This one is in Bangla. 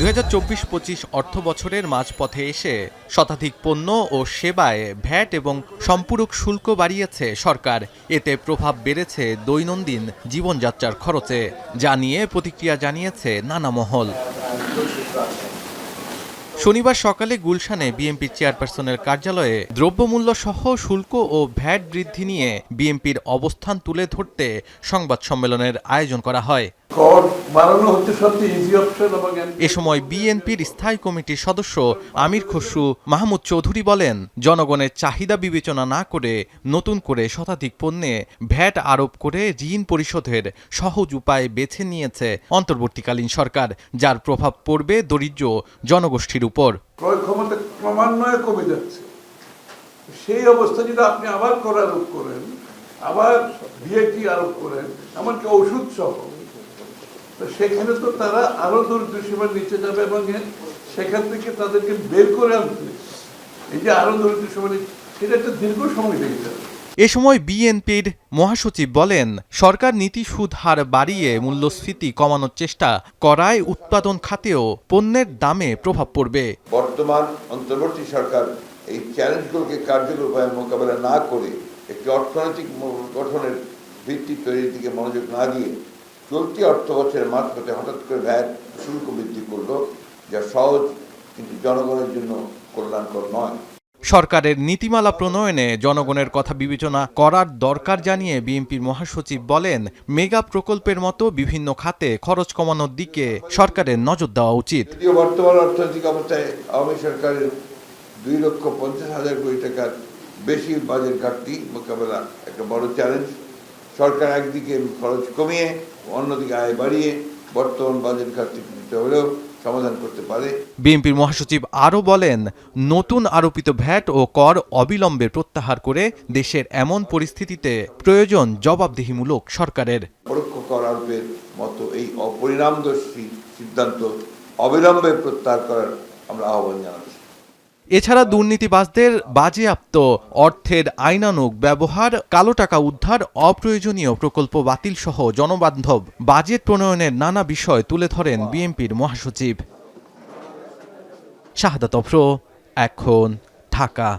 2024-25 অর্থবছরের মাঝপথে এসে শতাধিক পণ্য ও সেবায় ভ্যাট এবং সম্পূরক শুল্ক বাড়িয়েছে সরকার। এতে প্রভাব বেড়েছে দৈনন্দিন জীবনযাত্রার খরচে, যা নিয়ে প্রতিক্রিয়া জানিয়েছে নানা মহল। শনিবার সকালে গুলশানে বিএনপির চেয়ারপারসনের কার্যালয়ে দ্রব্যমূল্য সহ শুল্ক ও ভ্যাট বৃদ্ধি নিয়ে বিএনপির অবস্থান তুলে ধরতে সংবাদ সম্মেলনের আয়োজন করা হয়। এ সময় বিএনপির স্থায়ী কমিটির সদস্য আমির খসরু মাহমুদ চৌধুরী বলেন, জনগণের চাহিদা বিবেচনা না করে নতুন করে শতাধিক পণ্যে ভ্যাট আরোপ করে ঋণ পরিশোধের সহজ উপায় বেছে নিয়েছে অন্তর্বর্তীকালীন সরকার, যার প্রভাব পড়বে দরিদ্র জনগোষ্ঠীর উপর। ক্রয় ক্ষমতা ক্রমান্বয়ে কমে যাচ্ছে। সেই অবস্থা যদি আপনি আবার কর আরোপ করেন, আবার ভিএটি আরোপ করেন, এমনকি ওষুধ সহ, সেখানে তো তারা আরো দরিদ্র সীমার নিচে যাবে এবং সেখান থেকে তাদেরকে বের করে আনতে এই যে আরো দরিদ্র সীমার সেটা একটা দীর্ঘ সময় লেগে যাবে। এ সময় বিএনপির মহাসচিব বলেন, সরকার নীতি সুদ হার বাড়িয়ে মূল্যস্ফীতি কমানোর চেষ্টা করায় উৎপাদন খাতেও পণ্যের দামে প্রভাব পড়বে। বর্তমান অন্তর্বর্তী সরকার এই চ্যালেঞ্জগুলোকে কার্যকর উপায়ে মোকাবেলা না করে একটি অর্থনৈতিক গঠনের ভিত্তি তৈরির দিকে মনোযোগ না দিয়ে চলতি অর্থ বছরের মাঝপথে হঠাৎ করে ভ্যাট শুল্ক বৃদ্ধি করলো, যা সহজ কিন্তু জনগণের জন্য কল্যাণকর নয়। সরকারের নীতিমালা প্রণয়নে জনগণের কথা বিবেচনা করার দরকার জানিয়ে বিএনপির মহাসচিব বলেন, মেগা প্রকল্পের মতো বিভিন্ন খাতে খরচ কমানোর দিকে সরকারের নজর দেওয়া উচিত। যদিও বর্তমান অর্থনৈতিক অবস্থায় আওয়ামী সরকারের 2,50,000 কোটি টাকার বেশি বাজেট ঘাটতি মোকাবেলা একটা বড় চ্যালেঞ্জ। সরকার একদিকে খরচ কমিয়ে অন্যদিকে আয় বাড়িয়ে বর্তমান বাজেট ঘাটতি হলেও সমাধান করতে পারে। বিএনপির মহাসচিব আরও বলেন, নতুন আরোপিত ভ্যাট ও কর অবিলম্বে প্রত্যাহার করে দেশের এমন পরিস্থিতিতে প্রয়োজন জবাবদিহিমূলক সরকারের। পরোক্ষ কর আরোপের মতো এই অপরিণামদর্শী সিদ্ধান্ত অবিলম্বে প্রত্যাহার করার আমরা আহ্বান জানাচ্ছি। এছাড়া দুর্নীতিবাজদের বাজেয়াপ্ত অর্থের আইনানুগ ব্যবহার, কালো টাকা উদ্ধার, অপ্রয়োজনীয় প্রকল্প বাতিল সহ জনবান্ধব বাজেট প্রণয়নের নানা বিষয় তুলে ধরেন বিএনপির মহাসচিব। শাহাদাত অফরো, এখন, ঢাকা।